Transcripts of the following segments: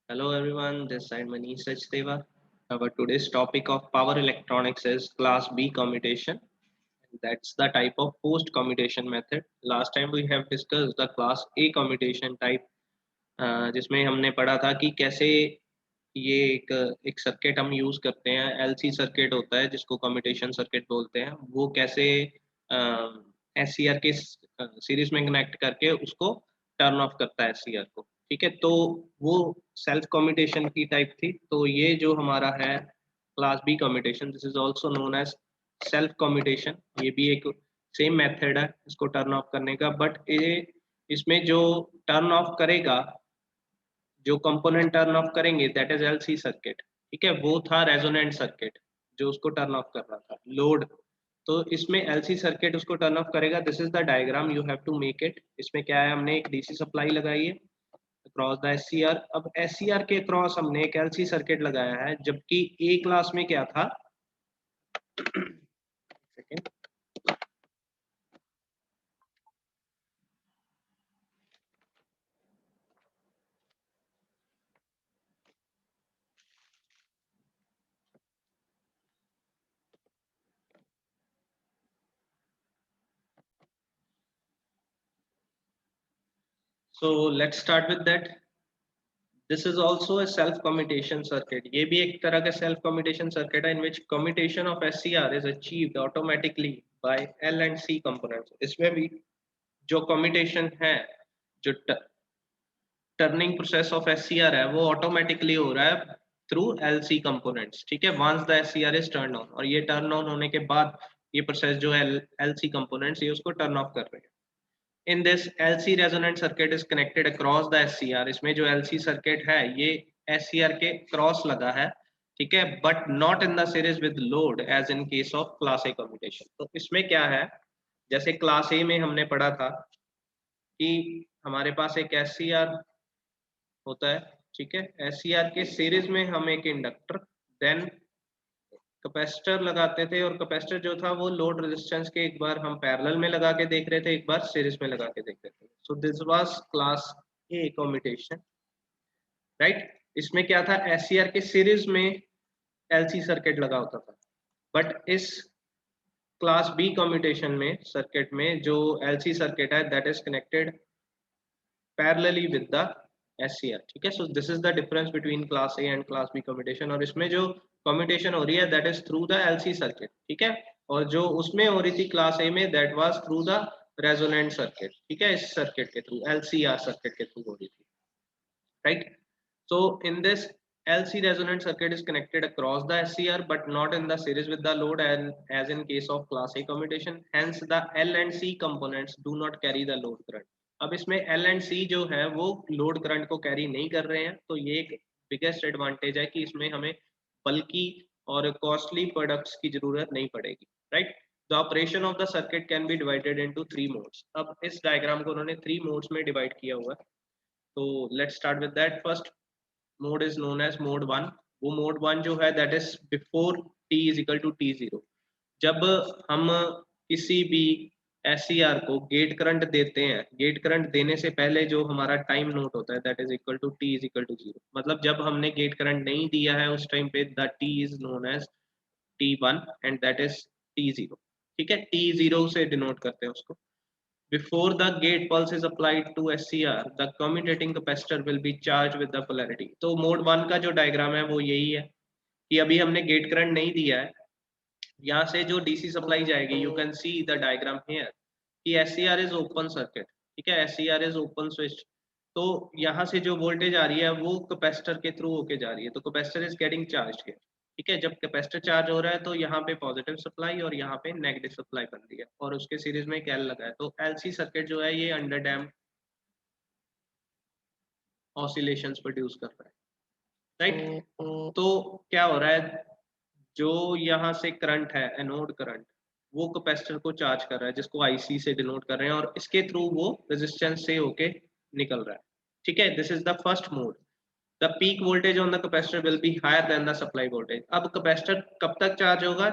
Hello everyone, this side Manish Sachdeva. Our today's topic of power electronics is class B commutation. That's the type of post commutation method. Last time we have discussed the class A commutation type, जिसमें हमने पढ़ा था कि कैसे ये एक circuit हम use करते हैं, एलसी सर्किट होता है जिसको कम्यूटेशन सर्किट बोलते हैं। वो कैसे एससीआर के सीरीज में कनेक्ट करके उसको टर्न ऑफ करता है एससीआर को। ठीक है, तो वो सेल्फ कम्यूटेशन की टाइप थी। तो ये जो हमारा है class B commutation, this is also known as self commutation. ये भी एक सेम मेथड है इसको टर्न ऑफ करने का, बट ये इसमें जो टर्न ऑफ करेगा, जो कंपोनेंट टर्न ऑफ करेंगे दैट इज एलसी सर्किट। ठीक है, वो था रेजोनेंट सर्किट जो उसको टर्न ऑफ कर रहा था लोड। तो इसमें एलसी सर्किट उसको टर्न ऑफ करेगा। This is the diagram, you have to make it. इसमें क्या है, हमने एक डीसी सप्लाई लगाई है अक्रॉस द एससीआर। अब एससीआर के अक्रॉस हमने एक एलसी सर्किट लगाया है, जबकि ए क्लास में क्या था second. So let's start with that. This is also a self commutation circuit. ये भी एक तरह का सेल्फ कम्यूटेशन सर्किट है in which commutation of SCR is achieved automatically by L and C components. इसमें भी जो कम्यूटेशन है, जो टर्निंग प्रोसेस ऑफ एससीआर है, वो ऑटोमेटिकली हो रहा है थ्रू एलसी कंपोनेंट्स। ठीक है, once the SCR is turn on, और ये टर्न ऑन होने के बाद ये प्रोसेस जो है एलसी कंपोनेंट्स ये उसको टर्न ऑफ कर रहे हैं। In this LC resonant circuit is connected across the SCR। इसमें जो LC सर्किट है ये SCR के क्रॉस लगा है। ठीक है, but not in the series with load as in case of class A commutation. तो इसमें क्या है, जैसे क्लास ए में हमने पढ़ा था कि हमारे पास एक SCR होता है। ठीक है, SCR के सीरीज में हम एक इंडक्टर देन कैपेसिटर लगाते थे, और कैपेसिटर जो था वो लोड रेजिस्टेंस के एक बार हम पैरेलल में लगा के देख रहे थे, एक बार सीरीज में लगा के देख रहे थे। So this was class A commutation, right. इसमें क्या था, एससीआर के सीरीज में एलसी सर्किट लगा होता था। बट इस क्लास बी कम्यूटेशन में सर्किट में जो एलसी सर्किट है that is connected parallelly with the SCR. ठीक है, so this is the difference between class A and class B commutation. और इसमें जो कम्यूटेशन हो रही है that is through the LC circuit. ठीक है, और जो उसमें हो रही थी क्लास ए में that was through the resonant circuit. ठीक है, इस सर्किट के थ्रू, एलसीआर सर्किट के थ्रू हो रही थी, right. So in this, LC resonant circuit is connected across the SCR but not in the series with the load, and as in case of class A commutation, hence the L and C components do not carry the load current। अब इसमें L and C जो है वो load current को carry नहीं कर रहे हैं। तो ये एक बिगेस्ट एडवांटेज है कि इसमें हमें बल्कि और कॉस्टली प्रोडक्ट्स की जरूरत नहीं पड़ेगी, right. The operation of the circuit can be divided into 3 modes. अब इस डायग्राम को उन्होंने 3 मोड्स में डिवाइड किया हुआ है। तो let's start with that. First mode is known as mode one. वो मोड वन जो है that is before T is equal to T zero. जब हम किसी भी एससीआर को गेट करंट देते हैं, गेट करंट देने से पहले जो हमारा टाइम नोट होता है that is equal to T is equal to zero. मतलब जब हमने गेट करंट नहीं दिया है उस टाइम पे the T is known as T one and that is T zero. ठीक है, टी जीरो से डिनोट करते हैं उसको। Before the gate pulse is applied to SCR, the commutating capacitor will be charged with the polarity। तो mode one का जो diagram है वो यही है कि अभी हमने गेट करंट नहीं दिया है, यहाँ से जो डीसी सप्लाई जाएगी, you can see the diagram here कि एससीआर इज ओपन सर्किट। ठीक है, एससीआर इज ओपन स्विच। तो यहाँ से जो वोल्टेज आ रही है वो कैपेसिटर के थ्रू होके जा रही है, तो capacitor is getting charge here. ठीक है, जब कैपेसिटर चार्ज हो रहा है तो यहाँ पे पॉजिटिव सप्लाई और यहाँ पे नेगेटिव सप्लाई बन रही है, और उसके सीरीज में एक एल लगा है। तो एलसी सर्किट जो है ये अंडर डैम्प ऑसिलेशंस प्रोड्यूस कर रहा है, राइट। तो क्या हो रहा है, जो यहाँ से करंट है एनोड करंट, वो कैपेसिटर को चार्ज कर रहा है जिसको आईसी से डिनोट कर रहे हैं, और इसके थ्रू वो रेजिस्टेंस से होके निकल रहा है। ठीक है, this is the first mode. The peak voltage on the capacitor will be higher than the supply voltage. अब कैपेसिटर कब तक चार्ज होगा,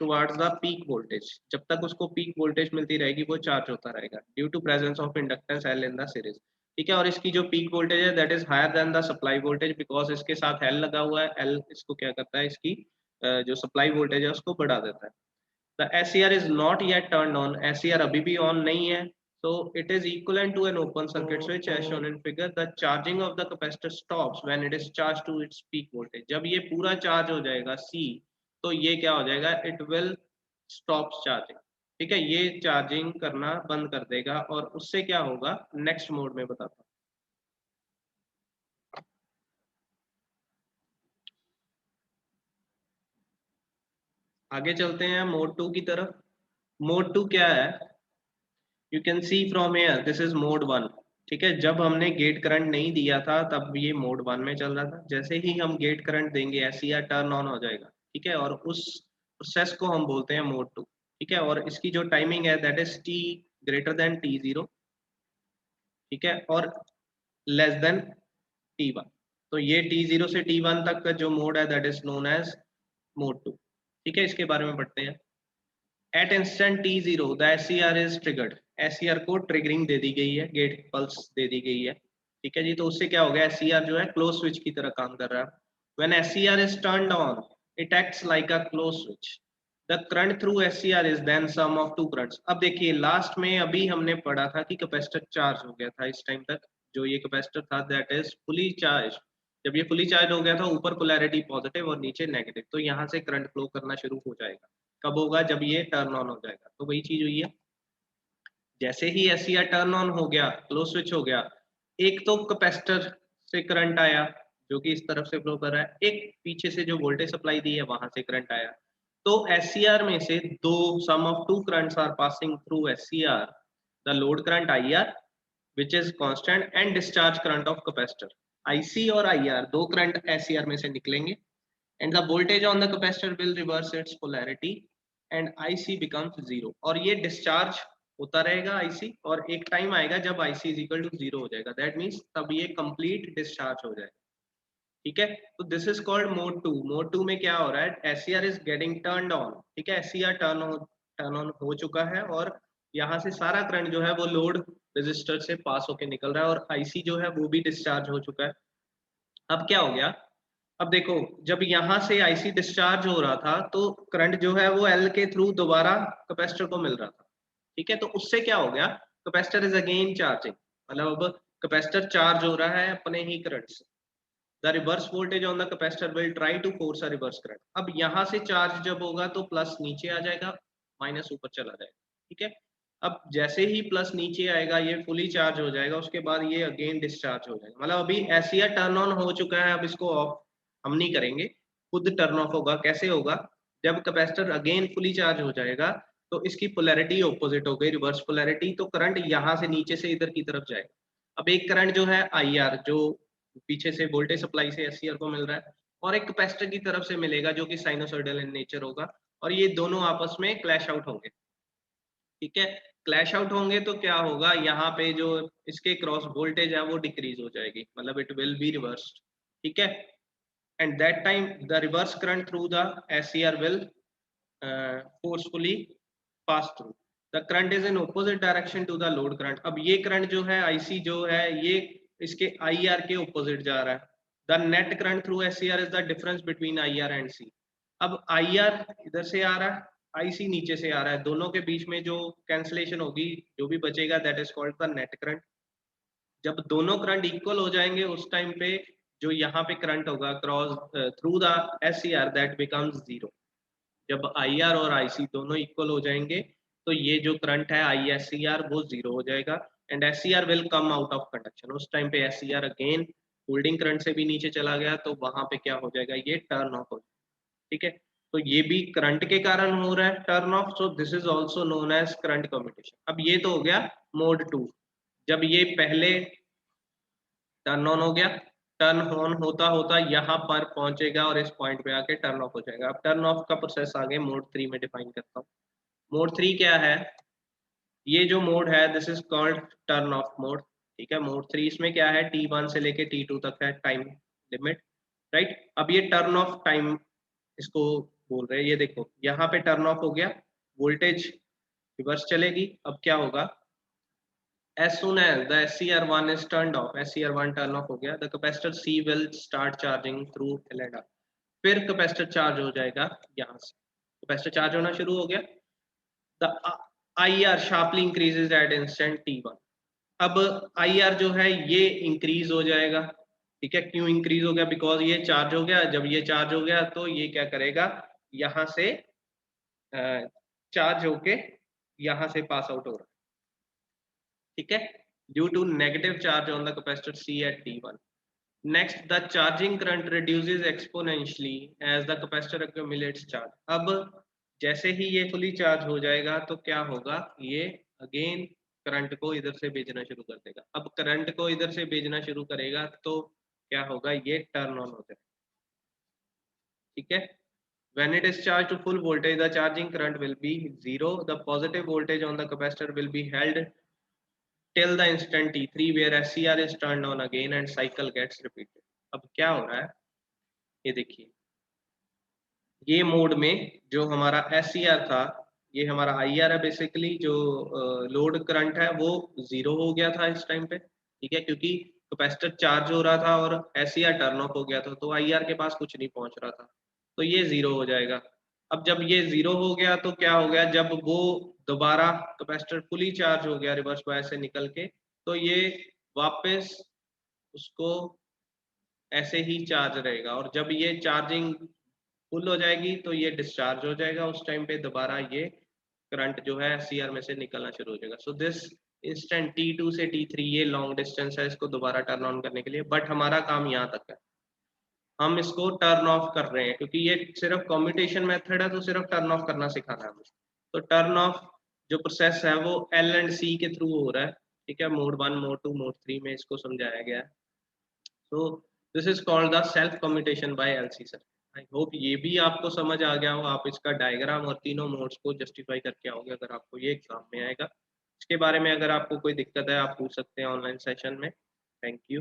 टुवर्ड्स द पीक वोल्टेज। जब तक उसको पीक वोल्टेज मिलती रहेगी वो चार्ज होता रहेगा due to presence of inductance L in the series. ठीक है, और इसकी जो पीक वोल्टेज है that is higher than the supply voltage, because इसके साथ एल लगा हुआ है। एल इसको क्या करता है, इसकी जो सप्लाई वोल्टेज है उसको बढ़ा देता है। The SCR is not yet turned on, SCR अभी भी ऑन नहीं है, so it is equivalent to an open circuit switch as shown in figure. The charging of the capacitor stops when it is charged to its peak voltage. जब ये पूरा charge हो जाएगा C, तो ये क्या हो जाएगा, it will stop charging। ठीक है, ये चार्जिंग करना बंद कर देगा, और उससे क्या होगा नेक्स्ट मोड में बताता हूँ। आगे चलते हैं मोड 2 की तरफ। मोड 2 क्या है, you can see from here this is mode 1। ठीक है, जब हमने गेट करंट नहीं दिया था तब ये मोड 1 में चल रहा था। जैसे ही हम गेट करंट देंगे SCR टर्न ऑन हो जाएगा। ठीक है, और उस प्रोसेस को हम बोलते हैं मोड 2। ठीक है, और इसकी जो टाइमिंग है that is t greater than t0, ठीक है, और लेस देन t1। तो ये t0 से t1 तक का जो मोड है that is known as mode 2। ठीक है, इसके बारे में पढ़ते हैं। At instant t0 the SCR is triggered. SCR को ट्रिगरिंग दे दी गई है, गेट पल्स दे दी गई है। ठीक है जी, तो उससे क्या हो गया, SCR जो है क्लोज स्विच की तरह काम कर रहा है। When SCR is turned on it acts like a close switch. The current through SCR is then sum of two currents. अब देखिए लास्ट में अभी हमने पढ़ा था कि कैपेसिटर चार्ज हो गया था। इस टाइम तक जो ये कैपेसिटर था दैट इज फुली चार्ज। जब ये फुली चार्ज हो गया था, ऊपर पोलैरिटी पॉजिटिव और नीचे नेगेटिव, तो यहाँ से करंट फ्लो करना शुरू हो जाएगा। कब होगा, जब ये टर्न ऑन हो जाएगा। तो वही चीज हुई है, जैसे ही SCR टर्न ऑन हो गया, क्लोज स्विच हो गया, एक तो कैपेसिटर से करंट आया जो कि इस तरफ से फ्लो कर रहा है, एक पीछे से जो वोल्टेज सप्लाई दी है वहां से करंट आया। तो SCR में से दो sum of two currents are passing through SCR, the load current IR which is constant and discharge current of capacitor। IC और IR दो करंट SCR में से निकलेंगे, and the voltage on the capacitor will reverse its polarity and IC becomes zero। और ये discharge होता रहेगा IC, और एक टाइम आएगा जब IC is equal to zero हो जाएगा, दैट मीन्स तब ये कंप्लीट डिस्चार्ज हो जाएगा। ठीक है, तो this is called mode 2। Mode 2 में क्या हो रहा है, SCR is getting turned on. ठीक है, SCR टर्न ऑन हो चुका है, और यहाँ से सारा करंट जो है वो लोड रेजिस्टर से पास होके निकल रहा है, और IC जो है वो भी डिस्चार्ज हो चुका है। अब क्या हो गया, अब देखो जब यहाँ से IC डिस्चार्ज हो रहा था तो करंट जो है वो L के थ्रू दोबारा कैपेसिटर को मिल रहा था। ठीक है, तो उससे क्या हो गया, कैपेसिटर इज अगेन चार्जिंग, मतलब अब कैपेसिटर चार्ज हो रहा है अपने ही करंट से। The reverse voltage on the capacitor will try to force a reverse current. अब यहाँ से चार्ज जब होगा तो प्लस नीचे आ जाएगा, माइनस ऊपर चला जाएगा। ठीक है, अब जैसे ही प्लस नीचे आएगा ये फुली चार्ज हो जाएगा, उसके बाद ये अगेन डिस्चार्ज हो जाएगा। मतलब अभी SCR टर्न ऑन हो चुका है, अब इसको ऑफ हम नहीं करेंगे, खुद टर्न ऑफ होगा। कैसे होगा, जब कैपेसिटर अगेन फुली चार्ज हो जाएगा तो इसकी पोलैरिटी ऑपोजिट हो गई, रिवर्स पोलैरिटी, तो करंट यहाँ से नीचे से इधर की तरफ जाएगा। अब एक करंट जो है IR जो पीछे से वोल्टेज सप्लाई से SCR को मिल रहा है, और एक कैपेसिटर की तरफ से मिलेगा जो कि साइनोसॉइडल इन नेचर होगा, और ये दोनों आपस में क्लैश आउट होंगे। ठीक है, क्लैश आउट होंगे तो क्या होगा, यहाँ पे जो इसके क्रॉस वोल्टेज है वो डिक्रीज हो जाएगी, मतलब इट विल बी रिवर्स्ड। ठीक है, and that time the reverse current through the SCR will forcefully pass through. The current is in opposite direction to the load current. अब ये करंट जो है IC जो है ये इसके IR के ऑपोजिट जा रहा है। The net current through SCR is the difference between IR and C। अब IR इधर से आ रहा है, IC नीचे से आ रहा है, दोनों के बीच में जो कैंसलेशन होगी, जो भी बचेगा that is called the net current. जब दोनों करंट इक्वल हो जाएंगे उस टाइम पे जो यहाँ पे करंट होगा cross through the SCR that becomes zero. जब IR और IC दोनों इक्वल हो जाएंगे तो ये जो करंट है ISCR वो जीरो हो जाएगा, and SCR will come out of conduction. उस टाइम पे SCR अगेन होल्डिंग करंट से भी नीचे चला गया, तो वहां पे क्या हो जाएगा, ये टर्न ऑफ हो जाएगा। ठीक है, तो ये भी करंट के कारण हो रहा है turn off, so this is also known as current commutation. अब ये तो हो गया मोड 2, जब ये पहले टर्न ऑन हो गया, टर्न ऑन होता होता यहाँ पर पहुंचेगा और इस पॉइंट पे आके टर्न ऑफ हो जाएगा। अब टर्न ऑफ का प्रोसेस आगे मोड 3 में डिफाइन करता हूँ। मोड 3 क्या है, ये जो मोड है this is called turn off mode. ठीक है, मोड 3 इसमें क्या है, T1 से लेके T2 तक है टाइम लिमिट, राइट। अब ये टर्न ऑफ टाइम इसको बोल रहे हैं। ये देखो यहाँ पे टर्न ऑफ हो गया, वोल्टेज रिवर्स चलेगी। अब क्या होगा, as soon as the SCR1 is turned off, SCR1 turn off हो गया, the capacitor C will start charging through L and R. फिर कैपेसिटर चार्ज हो जाएगा यहाँ से, कैपेसिटर चार्ज होना शुरू हो गया, the IR sharply increases at instant T1. अब IR जो है ये इंक्रीज हो जाएगा, ठीक है, क्यों इंक्रीज हो गया, बिकॉज ये चार्ज हो गया, जब ये चार्ज हो गया तो ये क्या करेगा, यहाँ से चार्ज होके यहाँ से पास आउट हो रहा है, ठीक है, due to negative charge on the capacitor C at T1. Next, the charging current reduces exponentially as the capacitor accumulates charge. अब जैसे ही ये फुली चार्ज हो जाएगा तो क्या होगा, ये अगेन करंट को इधर से भेजना शुरू कर देगा। अब करंट को इधर से भेजना शुरू करेगा तो क्या होगा, ये टर्न ऑन हो जाएगा, ठीक है। When it is charged to full voltage, the charging current will be 0. The positive voltage on the capacitor will be held till the instant T3 where SCR is turned on again and cycle gets repeated. अब क्या हो रहा है, ये देखिए, ये mode में जो हमारा SCR था, ये हमारा IR है, बेसिकली जो लोड करंट है वो 0 हो गया था इस टाइम पे, ठीक है, क्योंकि कैपेसिटर चार्ज हो रहा था और SCR टर्न ऑफ हो गया था, तो IR के पास कुछ नहीं पहुंच रहा था, तो ये 0 हो जाएगा। अब जब ये 0 हो गया तो क्या हो गया, जब वो दोबारा कैपेसिटर फुली चार्ज हो गया रिवर्स बायस से निकल के, तो ये वापस उसको ऐसे ही चार्ज रहेगा, और जब ये चार्जिंग फुल हो जाएगी तो ये डिस्चार्ज हो जाएगा, उस टाइम पे दोबारा ये करंट जो है SCR में से निकलना शुरू हो जाएगा। सो दिस इंस्टेंट T2 से T3 ये लॉन्ग डिस्टेंस है इसको दोबारा टर्न ऑन करने के लिए, बट हमारा काम यहाँ तक है, हम इसको टर्न ऑफ कर रहे हैं क्योंकि ये सिर्फ कम्यूटेशन मेथड है, तो सिर्फ टर्न ऑफ करना सिखाना है हमें। तो टर्न ऑफ जो प्रोसेस है वो L एंड C के थ्रू हो रहा है, ठीक है, मोड 1 मोड 2 मोड 3 में इसको समझाया गया है। So this is called the self commutation by LC circuit. I hope ये भी आपको समझ आ गया हो, आप इसका डायग्राम और तीनों मोड्स को जस्टिफाई करके आओगे अगर आपको ये एग्जाम में आएगा। इसके बारे में अगर आपको कोई दिक्कत है आप पूछ सकते हैं ऑनलाइन सेशन में। Thank you.